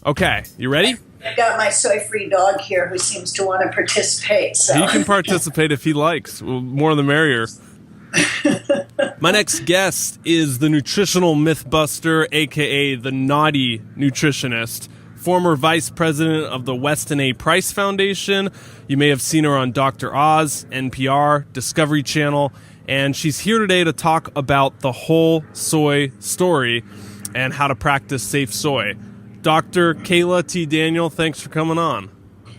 Okay, you ready? I've got my soy-free dog here who seems to want to participate. So He can participate if he likes. Well, more the merrier. My next guest is the nutritional mythbuster, a.k.a. the Naughty Nutritionist, former vice president of the Weston A. Price Foundation. You may have seen her on Dr. Oz, NPR, Discovery Channel, and she's here today to talk about the Whole Soy Story and how to practice safe soy. Dr. Kaayla T. Daniel, thanks for coming on.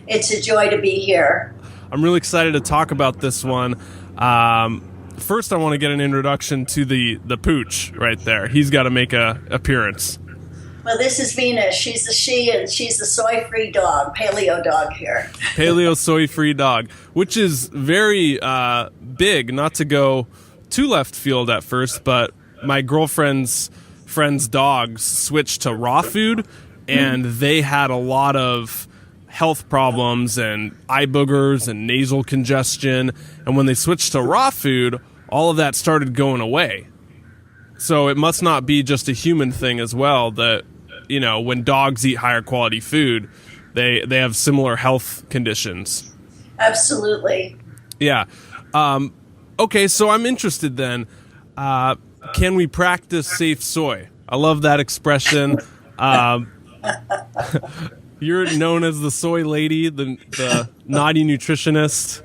It's a joy to be here. I'm really excited to talk about this one. First, I want to get an introduction to the pooch right there. He's got to make an appearance. Well, this is Venus. She's a she, and she's the soy-free dog, Paleo dog here. Paleo soy-free dog, which is very big, not to go too left field at first, but my girlfriend's friend's dogs switched to raw food, and they had a lot of health problems and eye boogers and nasal congestion. And when they switched to raw food, all of that started going away. So it must not be just a human thing as well that, you know, when dogs eat higher quality food, they have similar health conditions. Absolutely. Yeah. Okay, so I'm interested then. Can we practice safe soy? I love that expression. You're known as the soy lady, the naughty nutritionist.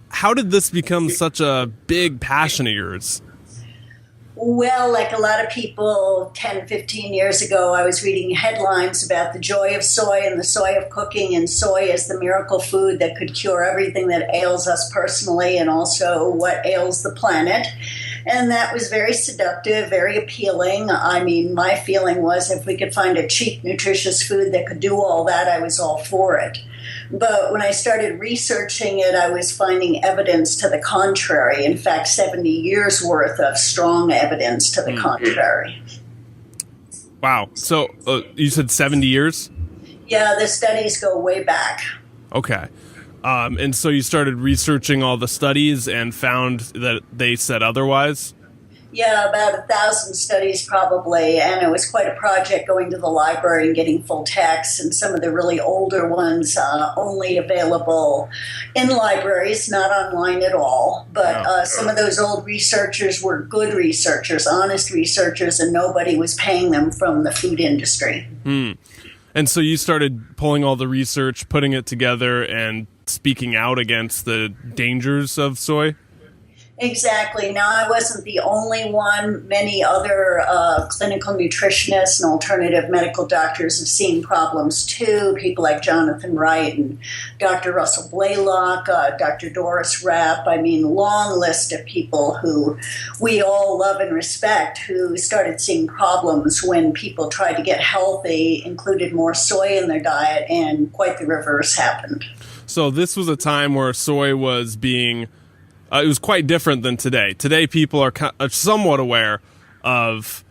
How did this become such a big passion of yours? Well, like a lot of people 10, 15 years ago, I was reading headlines about the joy of soy and the soy of cooking, and soy as the miracle food that could cure everything that ails us personally and also what ails the planet. And that was very seductive, very appealing. I mean, my feeling was if we could find a cheap, nutritious food that could do all that, I was all for it. But when I started researching it, I was finding evidence to the contrary. In fact, 70 years worth of strong evidence to the contrary. Wow. So you said 70 years? Yeah, the studies go way back. Okay. And so you started researching all the studies and found that they said otherwise? Yeah, about 1,000 studies probably, and it was quite a project going to the library and getting full text, and some of the really older ones only available in libraries, not online at all. But some of those old researchers were good researchers, honest researchers, and nobody was paying them from the food industry. And so you started pulling all the research, putting it together, and speaking out against the dangers of soy? Exactly. Now, I wasn't the only one. Many other clinical nutritionists and alternative medical doctors have seen problems too. People like Jonathan Wright and Dr. Russell Blaylock, Dr. Doris Rapp. I mean, long list of people who we all love and respect who started seeing problems when people tried to get healthy, included more soy in their diet, and quite the reverse happened. So this was a time where soy was being... it was quite different than today. Today, people are somewhat aware of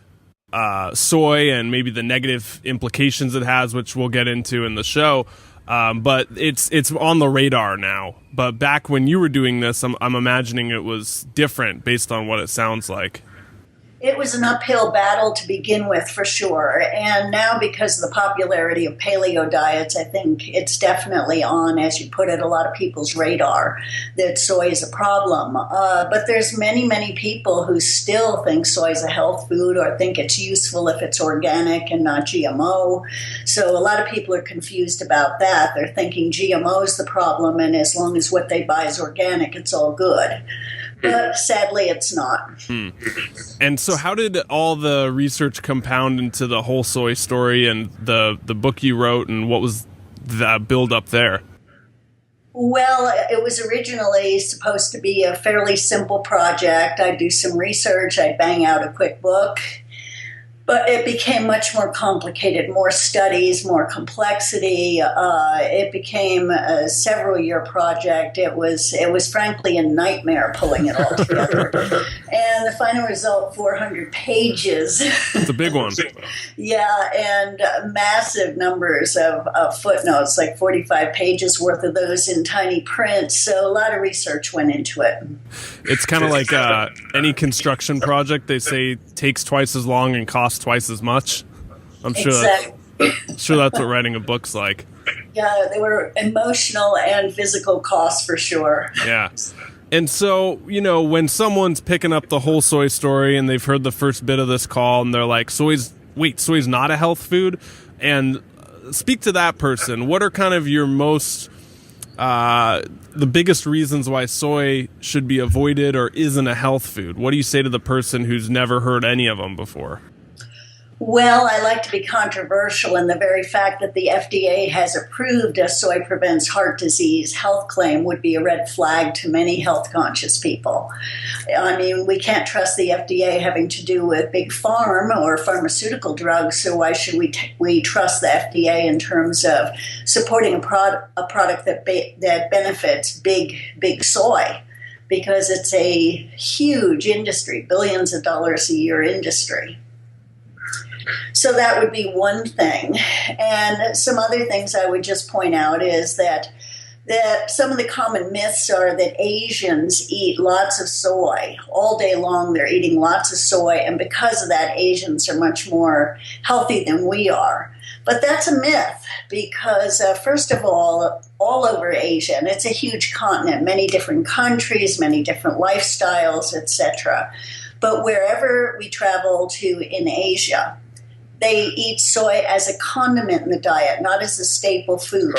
soy and maybe the negative implications it has, which we'll get into in the show. But it's on the radar now. But back when you were doing this, I'm imagining it was different based on what it sounds like. It was an uphill battle to begin with, for sure. And now, because of the popularity of paleo diets, I think it's definitely on, as you put it, a lot of people's radar that soy is a problem. But there's many, many people who still think soy is a health food or think it's useful if it's organic and not GMO. So a lot of people are confused about that. They're thinking GMO is the problem, and as long as what they buy is organic, it's all good. But sadly, it's not. And so how did all the research compound into the Whole Soy Story and the book you wrote, and what was the build up there? Well, it was originally supposed to be a fairly simple project. I'd do some research, I'd bang out a quick book. But it became much more complicated, more studies, more complexity. It became a several-year project. It was frankly a nightmare pulling it all together. And the final result, 400 pages. It's a big one. Yeah, and massive numbers of footnotes, like 45 pages worth of those in tiny print. So a lot of research went into it. It's kind of like any construction project. They say takes twice as long and costs twice as much. I'm sure Sure, that's what writing a book's like. Yeah, they were emotional and physical costs for sure. Yeah. And so, when someone's picking up the Whole Soy Story and they've heard the first bit of this call and they're like, soy's not a health food? And speak to that person. What are kind of your most, the biggest reasons why soy should be avoided or isn't a health food? What do you say to the person who's never heard any of them before? Well, I like to be controversial in the very fact that the FDA has approved a soy prevents heart disease health claim would be a red flag to many health conscious people. I mean, we can't trust the FDA having to do with big farm or pharmaceutical drugs, so why should we trust the FDA in terms of supporting a product that benefits big soy? Because it's a huge industry, billions of dollars a year industry. So that would be one thing. And some other things I would just point out is that some of the common myths are that Asians eat lots of soy. All day long they're eating lots of soy, and because of that, Asians are much more healthy than we are. But that's a myth because, first of all over Asia, and it's a huge continent, many different countries, many different lifestyles, etc. But wherever we travel to in Asia, they eat soy as a condiment in the diet, not as a staple food.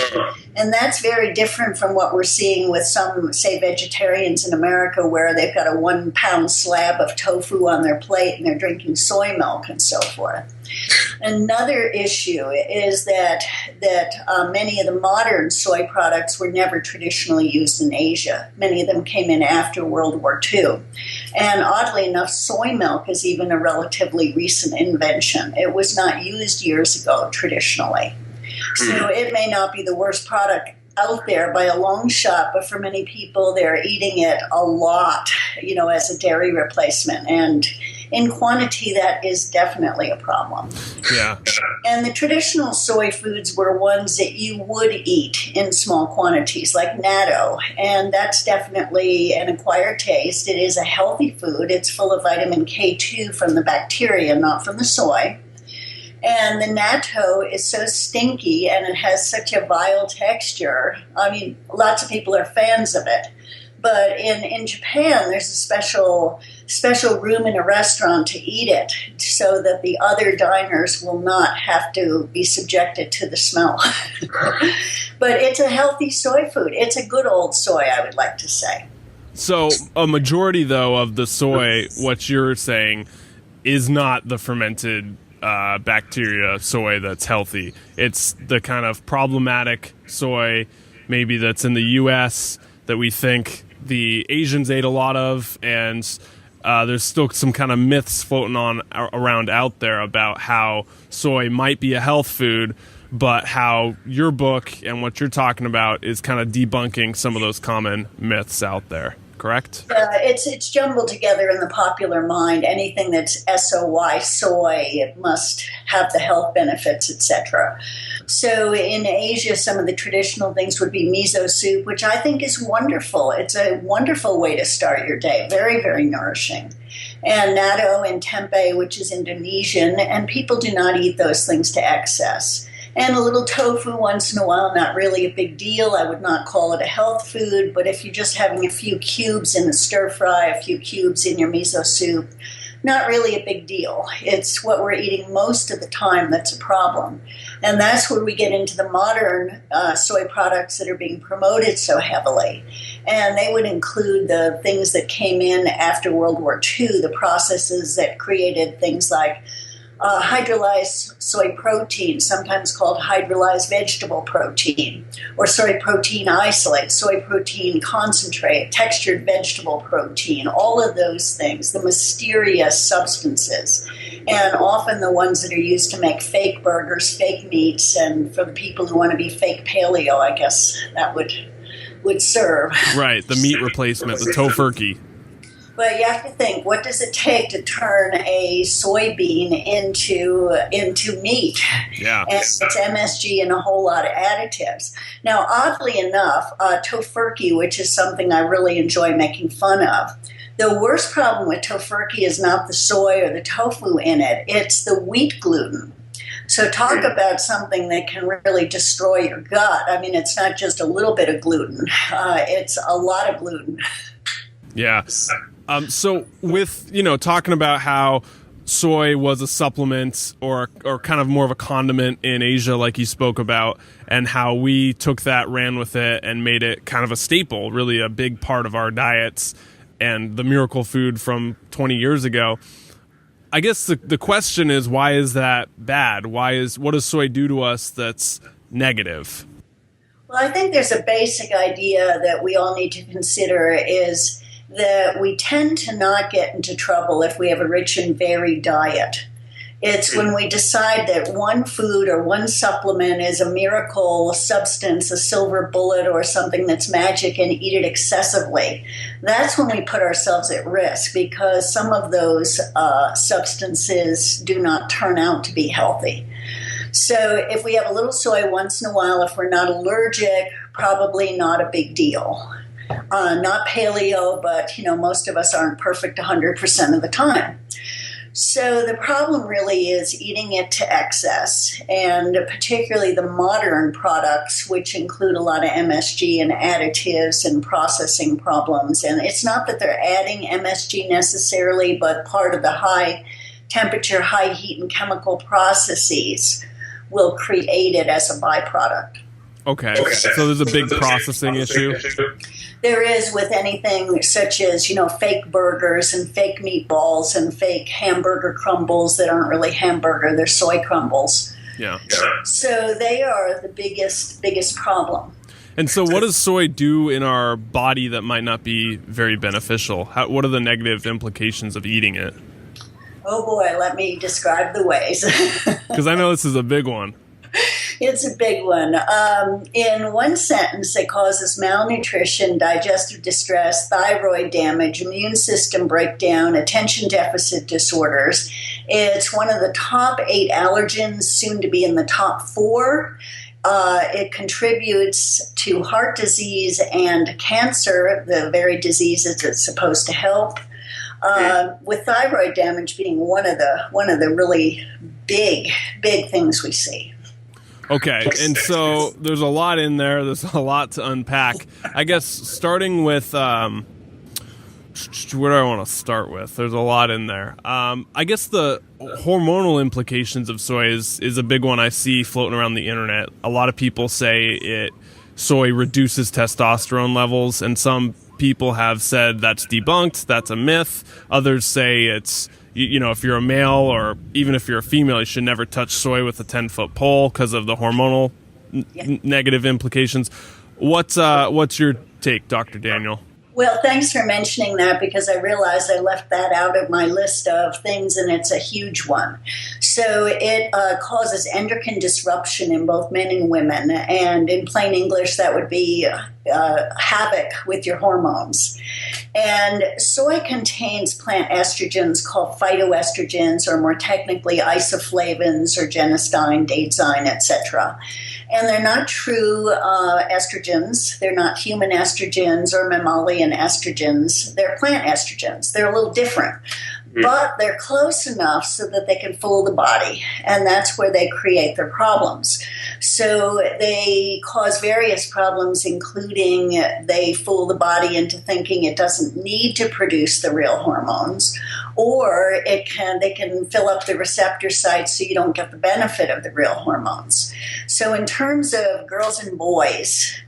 And that's very different from what we're seeing with some, say, vegetarians in America, where they've got a 1 pound slab of tofu on their plate and they're drinking soy milk and so forth. Another issue is that many of the modern soy products were never traditionally used in Asia. Many of them came in after World War II. And oddly enough, soy milk is even a relatively recent invention. It was not used years ago traditionally. So it may not be the worst product out there by a long shot, but for many people, they're eating it a lot, as a dairy replacement. And in quantity, that is definitely a problem. Yeah. And the traditional soy foods were ones that you would eat in small quantities, like natto. And that's definitely an acquired taste. It is a healthy food. It's full of vitamin K2 from the bacteria, not from the soy. And the natto is so stinky and it has such a vile texture. I mean, lots of people are fans of it. But in Japan, there's a special room in a restaurant to eat it so that the other diners will not have to be subjected to the smell. But it's a healthy soy food. It's a good old soy, I would like to say. So a majority, though, of the soy, what you're saying, is not the fermented bacteria soy that's healthy. It's the kind of problematic soy maybe that's in the U.S. that we think the Asians ate a lot of, and there's still some kind of myths floating around out there about how soy might be a health food, but how your book and what you're talking about is kind of debunking some of those common myths out there. Correct? It's jumbled together in the popular mind. Anything that's SOY, soy, it must have the health benefits, etc. So in Asia, some of the traditional things would be miso soup, which I think is wonderful. It's a wonderful way to start your day. Very, very nourishing. And natto and tempeh, which is Indonesian, and people do not eat those things to excess. And a little tofu once in a while, not really a big deal. I would not call it a health food, but if you're just having a few cubes in a stir fry, a few cubes in your miso soup, not really a big deal. It's what we're eating most of the time that's a problem. And that's where we get into the modern soy products that are being promoted so heavily. And they would include the things that came in after World War II, the processes that created things like hydrolyzed soy protein, sometimes called hydrolyzed vegetable protein, or soy protein isolate, soy protein concentrate, textured vegetable protein, all of those things, the mysterious substances, and often the ones that are used to make fake burgers, fake meats, and for the people who want to be fake paleo, I guess that would serve. Right, the meat replacement, the tofurkey. But you have to think, what does it take to turn a soybean into meat? Yeah. And it's MSG and a whole lot of additives. Now, oddly enough, tofurkey, which is something I really enjoy making fun of, the worst problem with tofurkey is not the soy or the tofu in it. It's the wheat gluten. So talk about something that can really destroy your gut. I mean, it's not just a little bit of gluten. It's a lot of gluten. Yeah. So with, talking about how soy was a supplement or kind of more of a condiment in Asia, like you spoke about, and how we took that, ran with it, and made it kind of a staple, really a big part of our diets and the miracle food from 20 years ago. I guess the question is, why is that bad? What does soy do to us that's negative? Well, I think there's a basic idea that we all need to consider is that we tend to not get into trouble if we have a rich and varied diet. It's when we decide that one food or one supplement is a miracle substance, a silver bullet, or something that's magic, and eat it excessively. That's when we put ourselves at risk, because some of those substances do not turn out to be healthy. So if we have a little soy once in a while, if we're not allergic, probably not a big deal. Not paleo, but most of us aren't perfect 100% of the time. So the problem really is eating it to excess, and particularly the modern products, which include a lot of MSG and additives and processing problems. And it's not that they're adding MSG necessarily, but part of the high temperature, high heat, and chemical processes will create it as a byproduct. Okay. So there's a big processing issue. There is with anything such as, fake burgers and fake meatballs and fake hamburger crumbles that aren't really hamburger, they're soy crumbles. Yeah. So they are the biggest problem. And so what does soy do in our body that might not be very beneficial? What are the negative implications of eating it? Oh boy, let me describe the ways. Because I know this is a big one. It's a big one. In one sentence, it causes malnutrition, digestive distress, thyroid damage, immune system breakdown, attention deficit disorders. It's one of the top 8 allergens, soon to be in the top 4. It contributes to heart disease and cancer, the very diseases it's supposed to help. With thyroid damage being one of the really big things we see. Okay, and so there's a lot in there. There's a lot to unpack. I guess starting with where do I want to start with? There's a lot in there. I guess the hormonal implications of soy is a big one I see floating around the internet. A lot of people say soy reduces testosterone levels, and some people have said that's debunked, that's a myth. Others say it's, if you're a male or even if you're a female, you should never touch soy with a 10-foot pole because of the hormonal negative implications. What's your take, Dr. Daniel? Well, thanks for mentioning that, because I realized I left that out of my list of things, and it's a huge one. So it causes endocrine disruption in both men and women, and in plain English, that would be havoc with your hormones. And soy contains plant estrogens called phytoestrogens, or more technically isoflavins or genistein, datezyme, etc. And they're not true estrogens. They're not human estrogens or mammalian estrogens. They're plant estrogens. They're a little different. But they're close enough so that they can fool the body, and that's where they create their problems. So they cause various problems, including they fool the body into thinking it doesn't need to produce the real hormones, or they can fill up the receptor sites so you don't get the benefit of the real hormones. So in terms of girls and boys,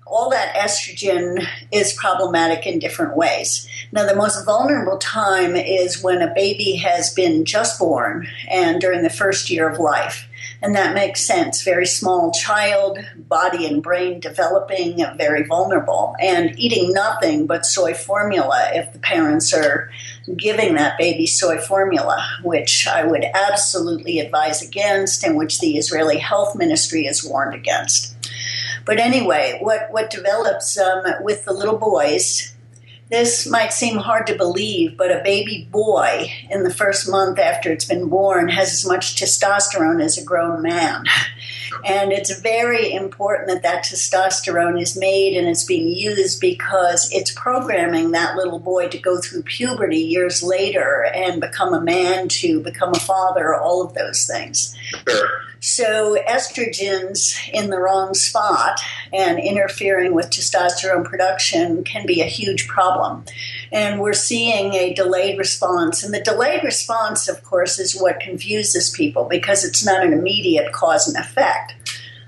all that estrogen is problematic in different ways. Now, the most vulnerable time is when a baby has been just born and during the first year of life. And that makes sense. Very small child, body and brain developing, very vulnerable. And eating nothing but soy formula if the parents are giving that baby soy formula, which I would absolutely advise against, and which the Israeli Health Ministry has warned against. But anyway, what develops with the little boys, this might seem hard to believe, but a baby boy in the first month after it's been born has as much testosterone as a grown man. And it's very important that that testosterone is made and it's being used because it's programming that little boy to go through puberty years later and become a man, to become a father, all of those things. Sure. So estrogens in the wrong spot and interfering with testosterone production can be a huge problem. And we're seeing a delayed response. And the delayed response, of course, is what confuses people because it's not an immediate cause and effect.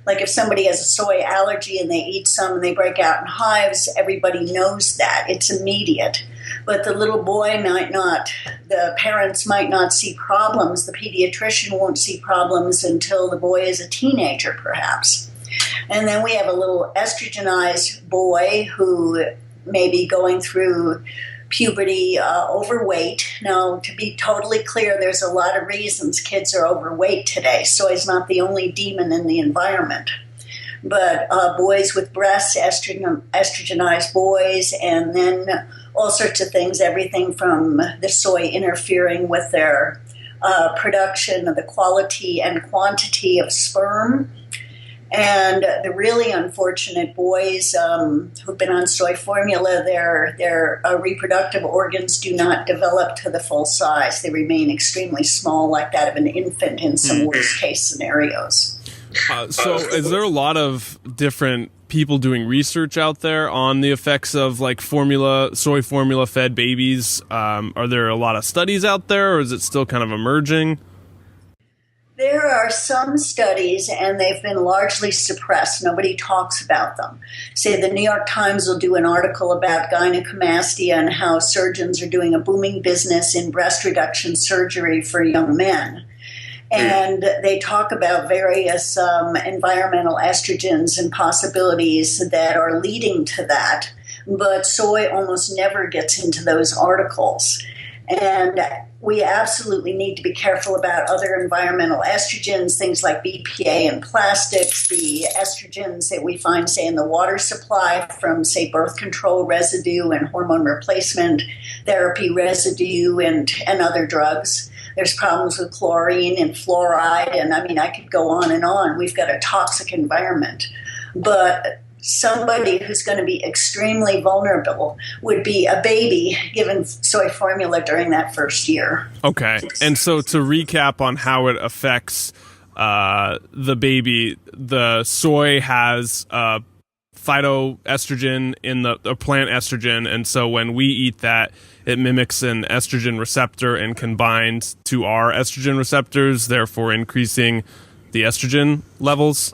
Like if somebody has a soy allergy and they eat some and they break out in hives, everybody knows that. It's immediate. But the little boy might not, the parents might not see problems. The pediatrician won't see problems until the boy is a teenager, perhaps. And then we have a little estrogenized boy who may be going through puberty, overweight. Now, to be totally clear, there's a lot of reasons kids are overweight today. Soy is not the only demon in the environment. But boys with breasts, estrogenized boys, and then all sorts of things, everything from the soy interfering with their production of the quality and quantity of sperm. And the really unfortunate boys who've been on soy formula, their reproductive organs do not develop to the full size. They remain extremely small, like that of an infant in some worst-case scenarios. So is there a lot of different people doing research out there on the effects of like soy formula fed babies? Are there a lot of studies out there, or is it still kind of emerging? There are some studies, and they've been largely suppressed. Nobody talks about them. Say the New York Times will do an article about gynecomastia and how surgeons are doing a booming business in breast reduction surgery for young men. And they talk about various environmental estrogens and possibilities that are leading to that. But soy almost never gets into those articles. And we absolutely need to be careful about other environmental estrogens, things like BPA and plastics, the estrogens that we find, say, in the water supply from, say, birth control residue and hormone replacement therapy residue and other drugs. There's problems with chlorine and fluoride, and I mean, I could go on and on. We've got a toxic environment. But somebody who's going to be extremely vulnerable would be a baby given soy formula during that first year. Okay. And so to recap on how it affects the baby, the soy has phytoestrogen in the plant estrogen, and so when we eat that, it mimics an estrogen receptor and can bind to our estrogen receptors, therefore increasing the estrogen levels.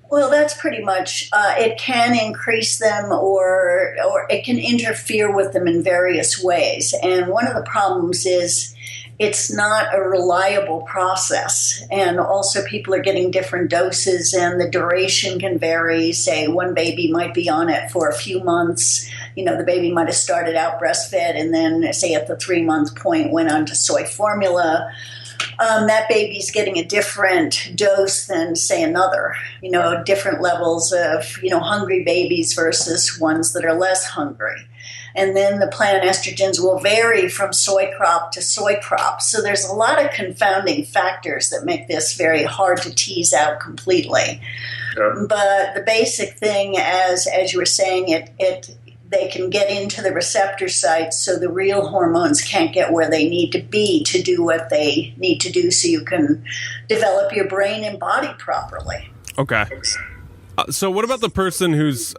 Well, that's pretty much, it can increase them or it can interfere with them in various ways. And one of the problems is it's not a reliable process. And also people are getting different doses and the duration can vary. Say one baby might be on it for a few months. You know, the baby might have started out breastfed and then, say, at the 3-month point went on to soy formula. That baby's getting a different dose than, say, another, different levels of, hungry babies versus ones that are less hungry. And then the plant estrogens will vary from soy crop to soy crop. So there's a lot of confounding factors that make this very hard to tease out completely. Sure. But the basic thing, as you were saying, they can get into the receptor sites, so the real hormones can't get where they need to be to do what they need to do so you can develop your brain and body properly. Okay. So what about the person who's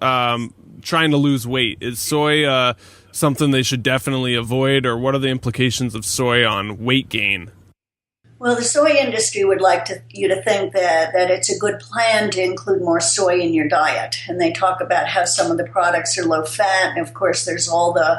trying to lose weight? Is soy something they should definitely avoid, or what are the implications of soy on weight gain? Well, the soy industry would like you to think that it's a good plan to include more soy in your diet. And they talk about how some of the products are low fat. And, of course, there's all the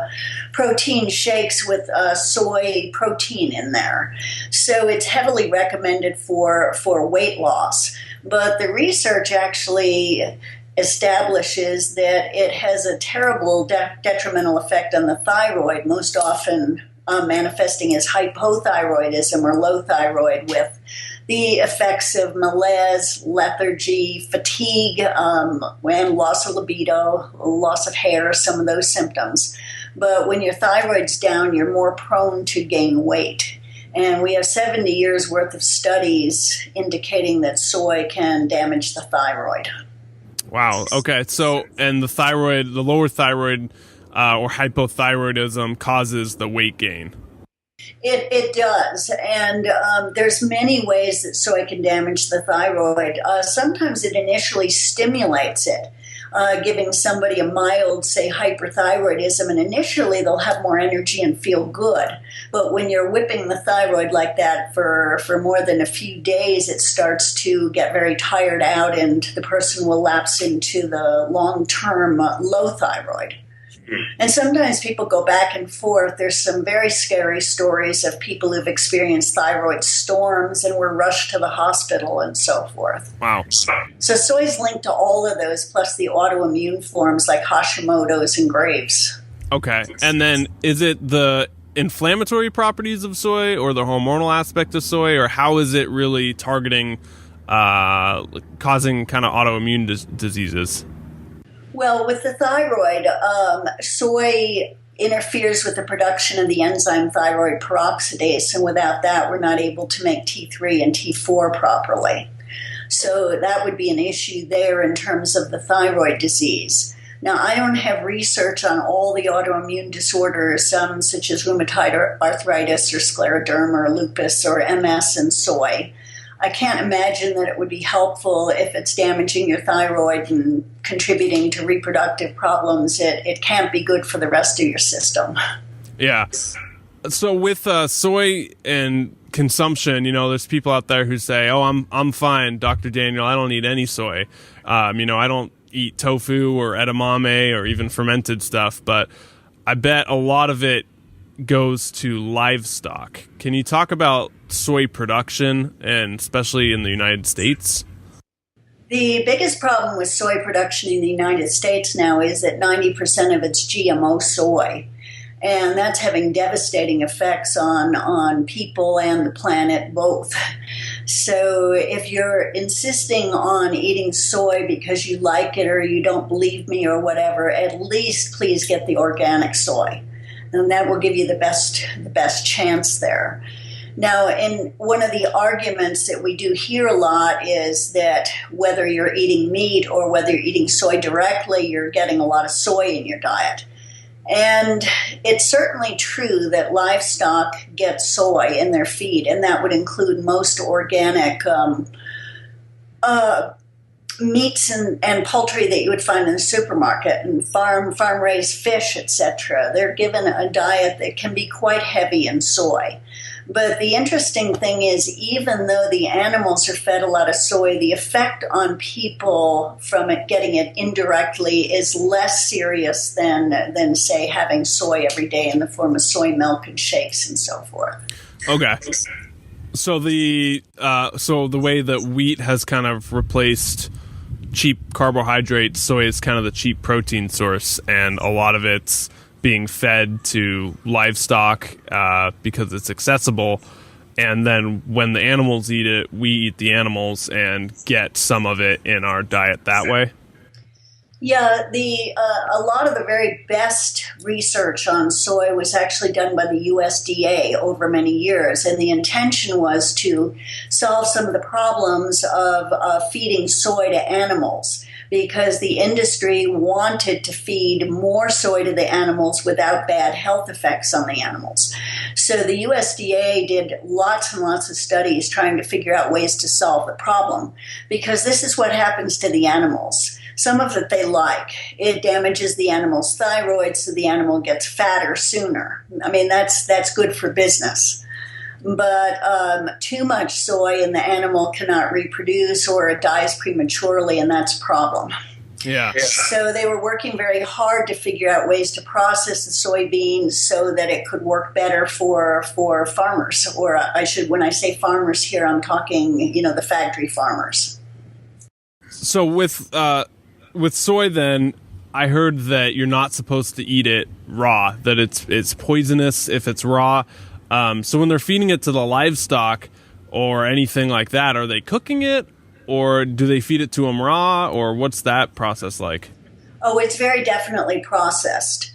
protein shakes with soy protein in there. So it's heavily recommended for weight loss. But the research actually establishes that it has a terrible detrimental effect on the thyroid, most often manifesting as hypothyroidism or low thyroid, with the effects of malaise, lethargy, fatigue, and loss of libido, loss of hair, some of those symptoms. But when your thyroid's down, you're more prone to gain weight. And we have 70 years worth of studies indicating that soy can damage the thyroid. Wow. Okay. So, and the lower thyroid or hypothyroidism causes the weight gain. It does, and there's many ways that soy can damage the thyroid. Sometimes it initially stimulates it, giving somebody a mild, say, hyperthyroidism, and initially they'll have more energy and feel good. But when you're whipping the thyroid like that for more than a few days, it starts to get very tired out, and the person will lapse into the long-term low thyroid. And sometimes people go back and forth. There's some very scary stories of people who've experienced thyroid storms and were rushed to the hospital and so forth. Wow. So soy's linked to all of those, plus the autoimmune forms like Hashimoto's and Graves'. Okay. And then is it the inflammatory properties of soy or the hormonal aspect of soy, or how is it really targeting, causing kind of autoimmune diseases? Well, with the thyroid, soy interferes with the production of the enzyme thyroid peroxidase, and without that, we're not able to make T3 and T4 properly. So that would be an issue there in terms of the thyroid disease. Now, I don't have research on all the autoimmune disorders, such as rheumatoid arthritis or scleroderma or lupus or MS in soy. I can't imagine that it would be helpful if it's damaging your thyroid and contributing to reproductive problems. It can't be good for the rest of your system. Yeah. So with soy and consumption, there's people out there who say, "Oh, I'm fine, Dr. Daniel. I don't need any soy. I don't eat tofu or edamame or even fermented stuff." But I bet a lot of it goes to livestock. Can you talk about soy production, and especially in the United States? The biggest problem with soy production in the United States now is that 90% of it's GMO soy. And that's having devastating effects on people and the planet both. So if you're insisting on eating soy because you like it or you don't believe me or whatever, at least please get the organic soy. And that will give you the best chance there. Now, in one of the arguments that we do hear a lot is that whether you're eating meat or whether you're eating soy directly, you're getting a lot of soy in your diet. And it's certainly true that livestock get soy in their feed, and that would include most organic meats and poultry that you would find in the supermarket, and farm-raised fish, etc. They're given a diet that can be quite heavy in soy. But the interesting thing is, even though the animals are fed a lot of soy, the effect on people from it getting it indirectly is less serious than say, having soy every day in the form of soy milk and shakes and so forth. Okay. So the way that wheat has kind of replaced cheap carbohydrates, soy is kind of the cheap protein source, and a lot of it's being fed to livestock because it's accessible. And then when the animals eat it, we eat the animals and get some of it in our diet that way. Yeah, a lot of the very best research on soy was actually done by the USDA over many years, and the intention was to solve some of the problems of feeding soy to animals, because the industry wanted to feed more soy to the animals without bad health effects on the animals. So the USDA did lots and lots of studies trying to figure out ways to solve the problem, because this is what happens to the animals. Some of it they like. It damages the animal's thyroid, so the animal gets fatter sooner. I mean, that's good for business. But too much soy and the animal cannot reproduce, or it dies prematurely, and that's a problem. Yeah. So they were working very hard to figure out ways to process the soybeans so that it could work better for farmers. Or when I say farmers here, I'm talking, the factory farmers. So with soy, then, I heard that you're not supposed to eat it raw, that it's poisonous if it's raw. So when they're feeding it to the livestock or anything like that, are they cooking it, or do they feed it to them raw, or what's that process like? Oh, it's very definitely processed.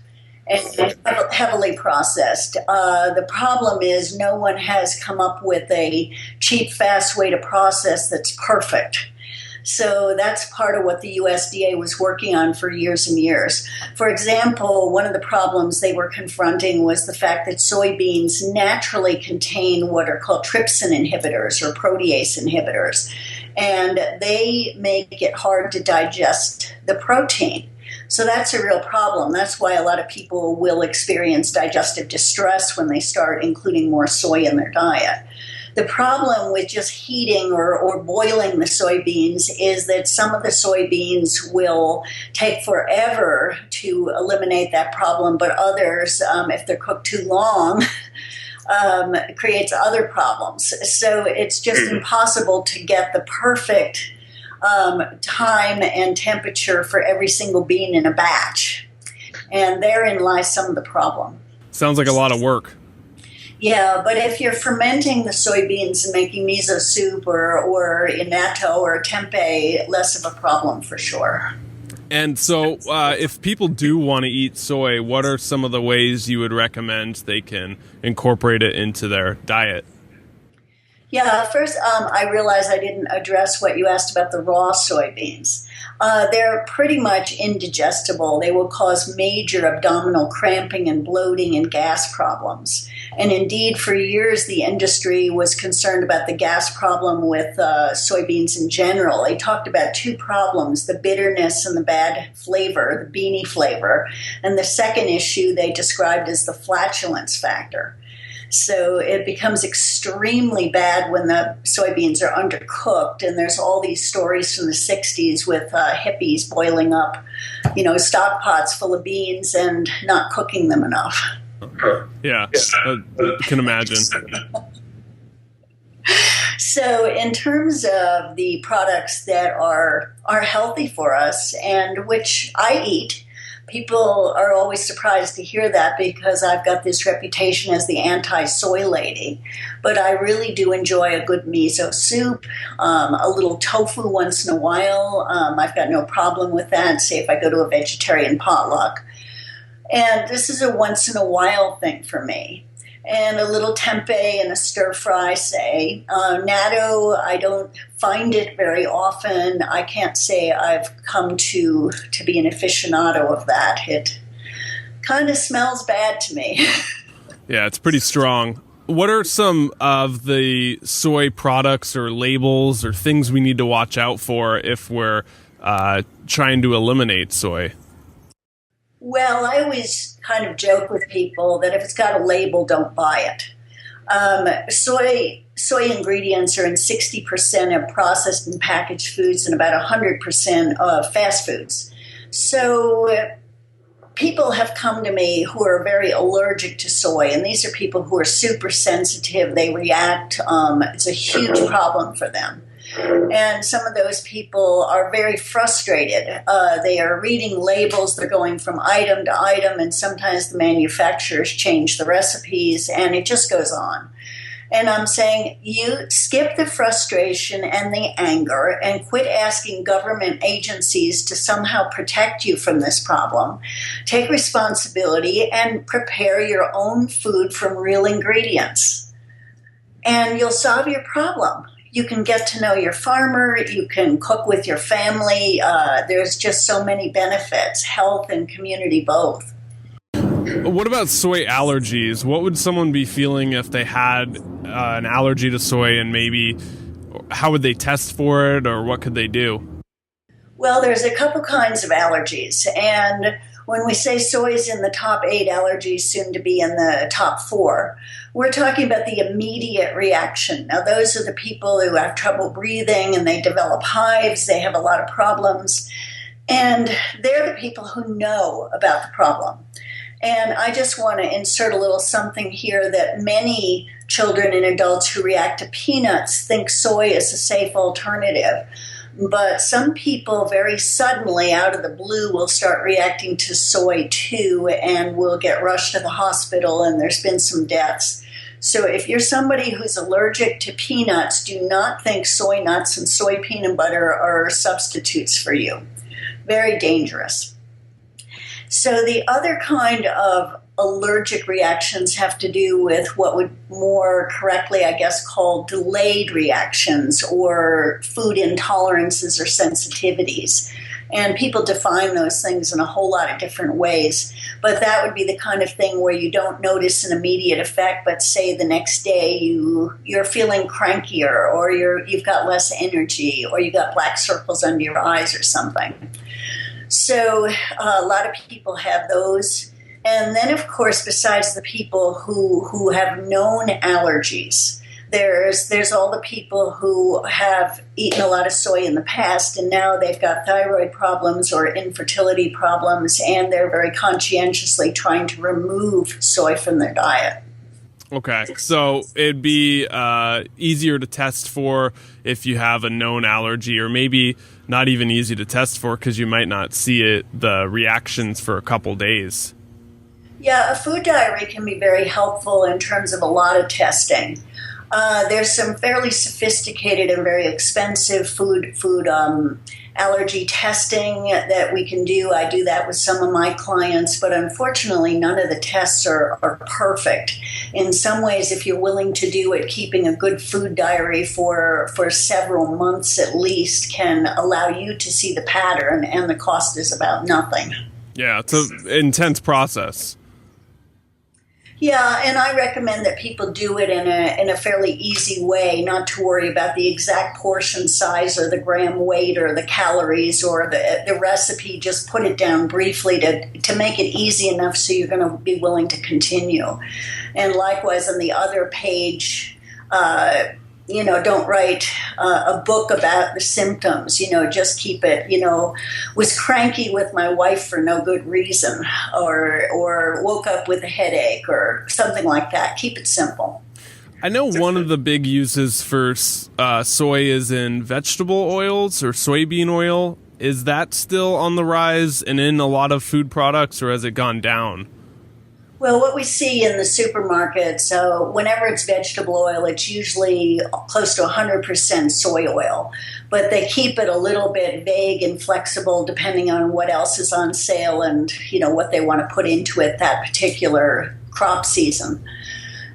and heavily processed. The problem is no one has come up with a cheap, fast way to process that's perfect. So that's part of what the USDA was working on for years and years. For example, one of the problems they were confronting was the fact that soybeans naturally contain what are called trypsin inhibitors or protease inhibitors, and they make it hard to digest the protein. So that's a real problem. That's why a lot of people will experience digestive distress when they start including more soy in their diet. The problem with just heating or boiling the soybeans is that some of the soybeans will take forever to eliminate that problem, but others, if they're cooked too long, creates other problems. So it's just impossible to get the perfect time and temperature for every single bean in a batch. And therein lies some of the problem. Sounds like a lot of work. Yeah, but if you're fermenting the soybeans and making miso soup or inato or tempeh, less of a problem for sure. And so if people do want to eat soy, what are some of the ways you would recommend they can incorporate it into their diet? Yeah, first I realized I didn't address what you asked about the raw soybeans. They're pretty much indigestible. They will cause major abdominal cramping and bloating and gas problems. And indeed, for years, the industry was concerned about the gas problem with soybeans in general. They talked about two problems, the bitterness and the bad flavor, the beanie flavor. And the second issue they described as the flatulence factor. So it becomes extremely bad when the soybeans are undercooked, and there's all these stories from the 60s with hippies boiling up, stock pots full of beans and not cooking them enough. Yeah, I can imagine. So in terms of the products that are healthy for us and which I eat, people are always surprised to hear that because I've got this reputation as the anti-soy lady. But I really do enjoy a good miso soup, a little tofu once in a while. I've got no problem with that, say if I go to a vegetarian potluck. And this is a once in a while thing for me. And a little tempeh and a stir fry, say. Natto, I don't find it very often. I can't say I've come to be an aficionado of that. It kind of smells bad to me. Yeah, it's pretty strong. What are some of the soy products or labels or things we need to watch out for if we're trying to eliminate soy? Well, I always kind of joke with people that if it's got a label, don't buy it. Soy ingredients are in 60% of processed and packaged foods and about 100% of fast foods. So people have come to me who are very allergic to soy, and these are people who are super sensitive. They react. It's a huge problem for them. And some of those people are very frustrated. They are reading labels. They're going from item to item, and sometimes the manufacturers change the recipes, and it just goes on. And I'm saying, you skip the frustration and the anger and quit asking government agencies to somehow protect you from this problem. Take responsibility and prepare your own food from real ingredients. And you'll solve your problem. You can get to know your farmer. You can cook with your family. There's just so many benefits, health and community both. What about soy allergies? What would someone be feeling if they had an allergy to soy, and maybe how would they test for it, or what could they do? Well, there's a couple kinds of allergies. And when we say soy is in the top 8 allergies, soon to be in the top 4, we're talking about the immediate reaction. Now, those are the people who have trouble breathing and they develop hives. They have a lot of problems. And they're the people who know about the problem. And I just want to insert a little something here that many children and adults who react to peanuts think soy is a safe alternative. But some people very suddenly, out of the blue, will start reacting to soy too and will get rushed to the hospital, and there's been some deaths. So if you're somebody who's allergic to peanuts, do not think soy nuts and soy peanut butter are substitutes for you. Very dangerous. So the other kind of allergic reactions have to do with what would more correctly, I guess, call delayed reactions or food intolerances or sensitivities. And people define those things in a whole lot of different ways. But that would be the kind of thing where you don't notice an immediate effect, but say the next day you're feeling crankier, or you've got less energy, or you got black circles under your eyes or something. So a lot of people have those. And then, of course, besides the people who have known allergies, there's all the people who have eaten a lot of soy in the past, and now they've got thyroid problems or infertility problems, and they're very conscientiously trying to remove soy from their diet. Okay, so it'd be easier to test for if you have a known allergy, or maybe not even easy to test for because you might not see the reactions for a couple days. Yeah, a food diary can be very helpful in terms of a lot of testing. There's some fairly sophisticated and very expensive food allergy testing that we can do. I do that with some of my clients, but unfortunately none of the tests are perfect. In some ways, if you're willing to do it, keeping a good food diary for several months at least can allow you to see the pattern, and the cost is about nothing. Yeah, it's an intense process. Yeah, and I recommend that people do it in a fairly easy way, not to worry about the exact portion size or the gram weight or the calories or the recipe. Just put it down briefly to make it easy enough so you're going to be willing to continue. And likewise, on the other page, don't write a book about the symptoms. Just keep it, was cranky with my wife for no good reason, or woke up with a headache or something like that. Keep it simple. I know one of the big uses for soy is in vegetable oils or soybean oil. Is that still on the rise and in a lot of food products, or has it gone down? Well, what we see in the supermarket, so whenever it's vegetable oil, it's usually close to 100% soy oil. But they keep it a little bit vague and flexible depending on what else is on sale and, what they want to put into it that particular crop season.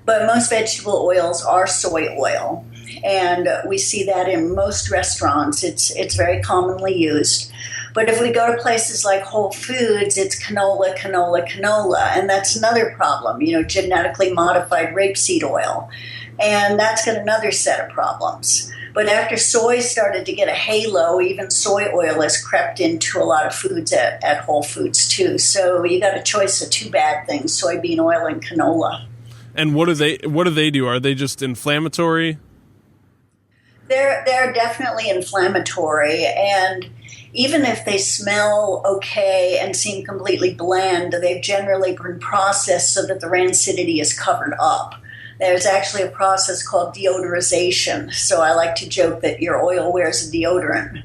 But most vegetable oils are soy oil. And we see that in most restaurants. It's very commonly used. But if we go to places like Whole Foods, it's canola, canola, canola. And that's another problem, genetically modified rapeseed oil. And that's got another set of problems. But after soy started to get a halo, even soy oil has crept into a lot of foods at Whole Foods too. So you got a choice of two bad things, soybean oil and canola. And what do they do? Are they just inflammatory? They're definitely inflammatory, and even if they smell okay and seem completely bland, they've generally been processed so that the rancidity is covered up. There's actually a process called deodorization, so I like to joke that your oil wears a deodorant.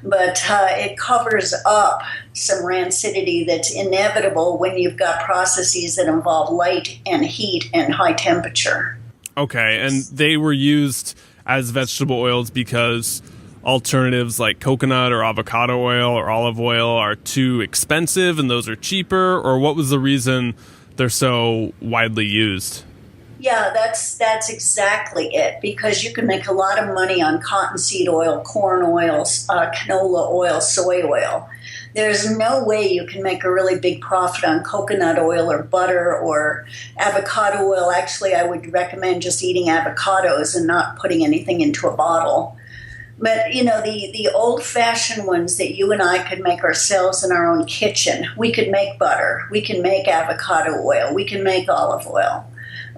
But it covers up some rancidity that's inevitable when you've got processes that involve light and heat and high temperature. Okay, and they were used as vegetable oils because alternatives like coconut or avocado oil or olive oil are too expensive and those are cheaper, or what was the reason they're so widely used? Yeah, that's exactly it, because you can make a lot of money on cottonseed oil, corn oil, canola oil, soy oil. There's no way you can make a really big profit on coconut oil or butter or avocado oil. Actually, I would recommend just eating avocados and not putting anything into a bottle. But, the old-fashioned ones that you and I could make ourselves in our own kitchen, we could make butter, we can make avocado oil, we can make olive oil.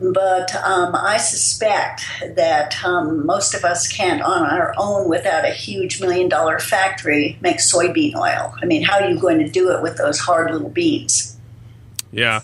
But I suspect that most of us can't on our own without a huge $1 million factory make soybean oil. I mean, how are you going to do it with those hard little beans? Yeah.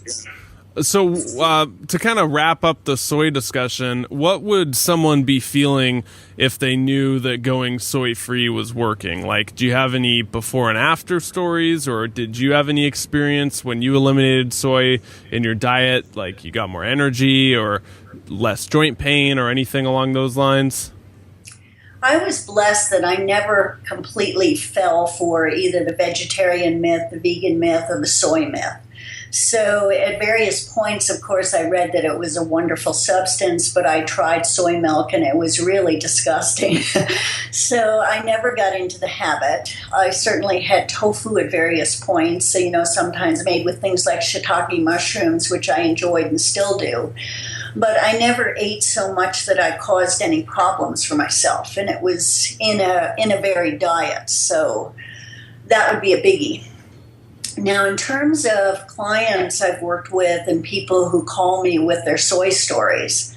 So to kind of wrap up the soy discussion, what would someone be feeling if they knew that going soy-free was working? Like, do you have any before and after stories, or did you have any experience when you eliminated soy in your diet? Like, you got more energy or less joint pain or anything along those lines? I was blessed that I never completely fell for either the vegetarian myth, the vegan myth, or the soy myth. So at various points, of course, I read that it was a wonderful substance, but I tried soy milk and it was really disgusting. So I never got into the habit. I certainly had tofu at various points, so, sometimes made with things like shiitake mushrooms, which I enjoyed and still do. But I never ate so much that I caused any problems for myself, and it was in a varied diet. So that would be a biggie. Now, in terms of clients I've worked with and people who call me with their soy stories,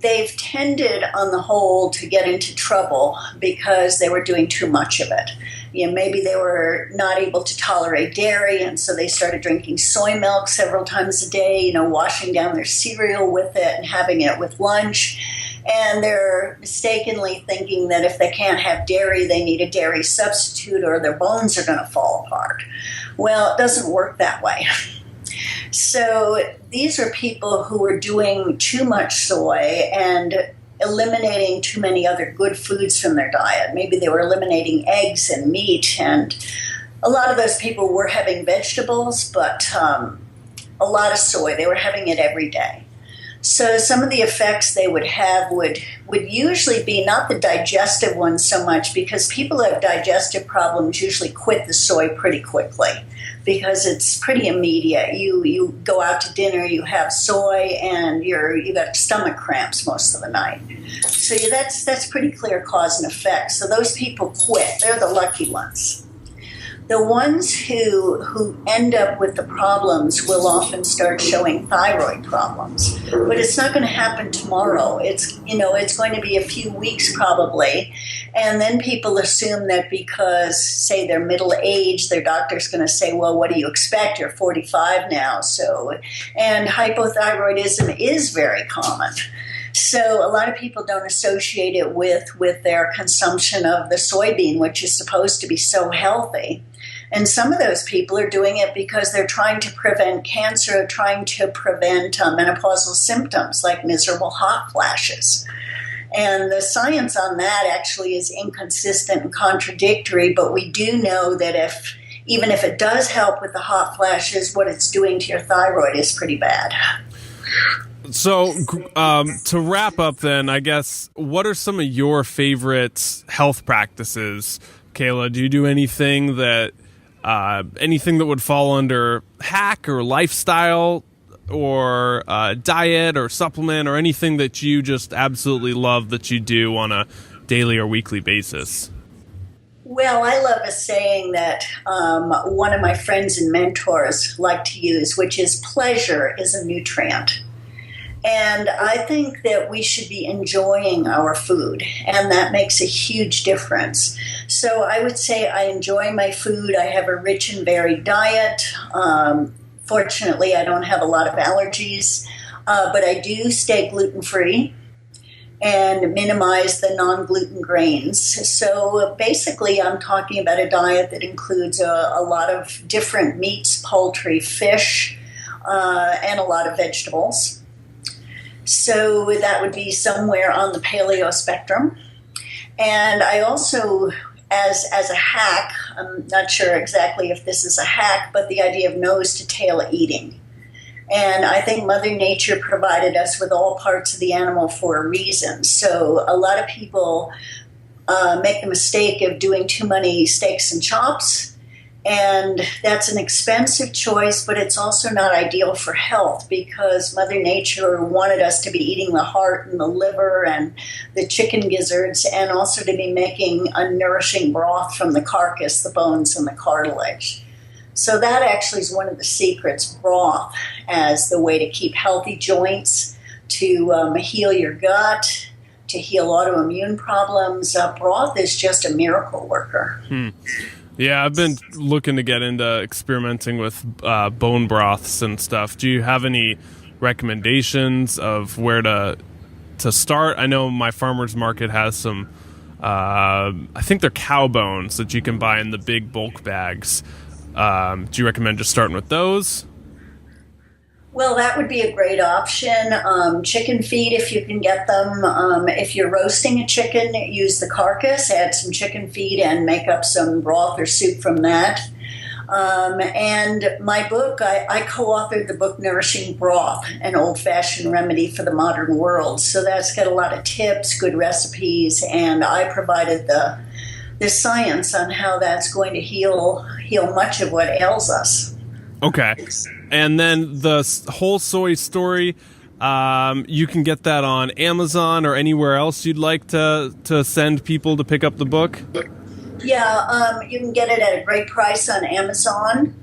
they've tended, on the whole, to get into trouble because they were doing too much of it. Maybe they were not able to tolerate dairy, and so they started drinking soy milk several times a day, washing down their cereal with it and having it with lunch. And they're mistakenly thinking that if they can't have dairy, they need a dairy substitute or their bones are going to fall apart. Well, it doesn't work that way. So these are people who are doing too much soy and eliminating too many other good foods from their diet. Maybe they were eliminating eggs and meat, and a lot of those people were having vegetables, but a lot of soy. They were having it every day. So some of the effects they would have would usually be not the digestive ones so much, because people who have digestive problems usually quit the soy pretty quickly because it's pretty immediate. You go out to dinner, you have soy, and you got stomach cramps most of the night. So that's pretty clear cause and effect. So those people quit. They're the lucky ones. The ones who end up with the problems will often start showing thyroid problems, but it's not going to happen tomorrow. It's going to be a few weeks probably, and then people assume that because, say, they're middle aged, their doctor's going to say, well, what do you expect? You're 45 now, and hypothyroidism is very common. So a lot of people don't associate it with their consumption of the soybean, which is supposed to be so healthy. And some of those people are doing it because they're trying to prevent cancer, trying to prevent menopausal symptoms like miserable hot flashes. And the science on that actually is inconsistent and contradictory, but we do know that even if it does help with the hot flashes, what it's doing to your thyroid is pretty bad. So to wrap up then, I guess, what are some of your favorite health practices, Kaayla? Do you do anything that would fall under hack or lifestyle or diet or supplement, or anything that you just absolutely love that you do on a daily or weekly basis? Well, I love a saying that one of my friends and mentors like to use, which is pleasure is a nutrient. And I think that we should be enjoying our food, and that makes a huge difference. So I would say I enjoy my food. I have a rich and varied diet. Fortunately, I don't have a lot of allergies, but I do stay gluten-free and minimize the non-gluten grains. So basically, I'm talking about a diet that includes a lot of different meats, poultry, fish, and a lot of vegetables. So that would be somewhere on the paleo spectrum. And I also, as a hack, I'm not sure exactly if this is a hack, but the idea of nose to tail eating. And I think Mother Nature provided us with all parts of the animal for a reason. So a lot of people make the mistake of doing too many steaks and chops. And that's an expensive choice, but it's also not ideal for health, because Mother Nature wanted us to be eating the heart and the liver and the chicken gizzards, and also to be making a nourishing broth from the carcass, the bones, and the cartilage. So that actually is one of the secrets, broth, as the way to keep healthy joints, to heal your gut, to heal autoimmune problems. Broth is just a miracle worker. Yeah, I've been looking to get into experimenting with bone broths and stuff. Do you have any recommendations of where to start? I know my farmer's market has some, I think they're cow bones that you can buy in the big bulk bags. Do you recommend just starting with those? Well, that would be a great option. Chicken feet, if you can get them. If you're roasting a chicken, use the carcass, add some chicken feet, and make up some broth or soup from that. And my book, I co-authored the book Nourishing Broth, an old-fashioned remedy for the modern world. So that's got a lot of tips, good recipes, and I provided the science on how that's going to heal much of what ails us. Okay. And then the Whole Soy Story, you can get that on Amazon or anywhere else you'd like to send people to pick up the book? Yeah, you can get it at a great price on Amazon.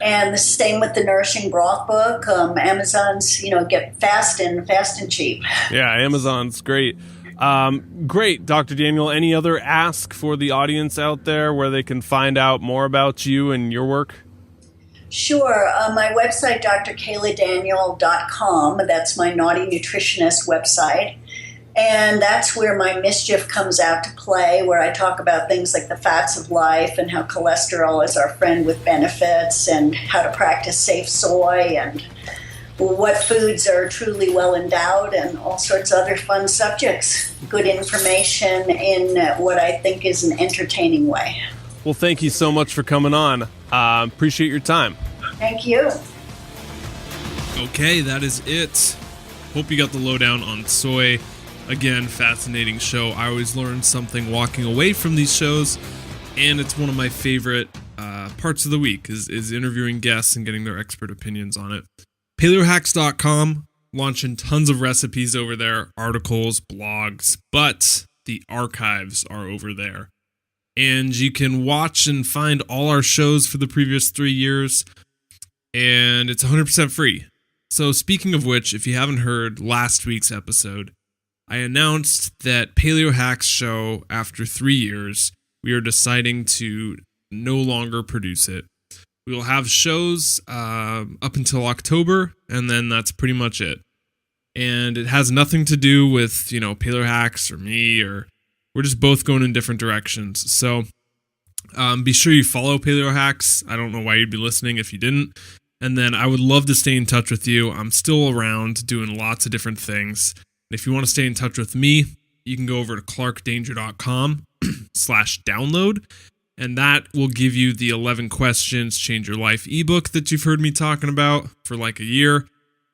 And the same with the Nourishing Broth book. Amazon's, get fast and cheap. Yeah, Amazon's great. Great, Dr. Daniel. Any other ask for the audience out there where they can find out more about you and your work? Sure. My website, drkayladaniel.com. That's my Naughty Nutritionist website. And that's where my mischief comes out to play, where I talk about things like the fats of life and how cholesterol is our friend with benefits and how to practice safe soy and what foods are truly well endowed and all sorts of other fun subjects. Good information in what I think is an entertaining way. Well, thank you so much for coming on. Appreciate your time. Thank you. Okay, that is it. Hope you got the lowdown on soy. Again, fascinating show. I always learn something walking away from these shows, and it's one of my favorite parts of the week is interviewing guests and getting their expert opinions on it. Paleohacks.com, launching tons of recipes over there, articles, blogs, but the archives are over there. And you can watch and find all our shows for the previous 3 years, and it's 100% free. So speaking of which, if you haven't heard last week's episode, I announced that Paleohacks show, after 3 years, we are deciding to no longer produce it. We will have shows up until October, and then that's pretty much it. And it has nothing to do with, Paleohacks or me, or we're just both going in different directions. So be sure you follow Paleohacks. I don't know why you'd be listening if you didn't. And then I would love to stay in touch with you. I'm still around doing lots of different things. If you want to stay in touch with me, you can go over to clarkdanger.com/download, and that will give you the 11 questions change your life ebook that you've heard me talking about for like a year.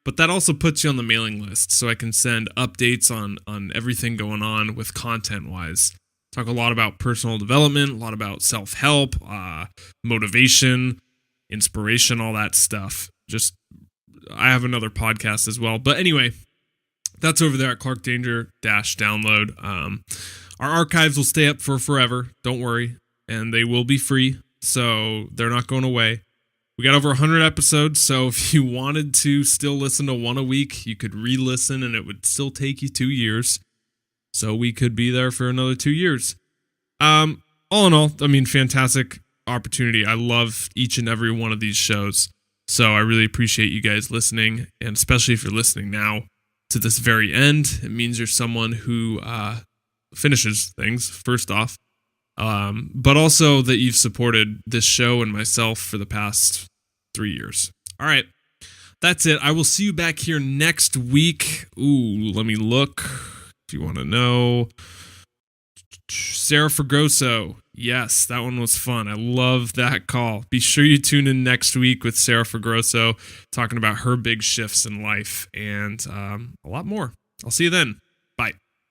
But that also puts you on the mailing list, so I can send updates on everything going on with content-wise. Talk a lot about personal development, a lot about self-help, motivation, inspiration, all that stuff. I have another podcast as well. But anyway, that's over there at clarkdanger-download. Our archives will stay up for forever, don't worry, and they will be free, so they're not going away. We got over 100 episodes, so if you wanted to still listen to one a week, you could re-listen, and it would still take you 2 years. So we could be there for another 2 years. All in all, fantastic opportunity. I love each and every one of these shows, so I really appreciate you guys listening, and especially if you're listening now to this very end. It means you're someone who finishes things, first off, but also that you've supported this show and myself for the past 3 years. All right, that's it. I will see you back here next week. Ooh, let me look. If you want to know, Sarah Fragoso. Yes, that one was fun. I love that call. Be sure you tune in next week with Sarah Fragoso talking about her big shifts in life and a lot more. I'll see you then.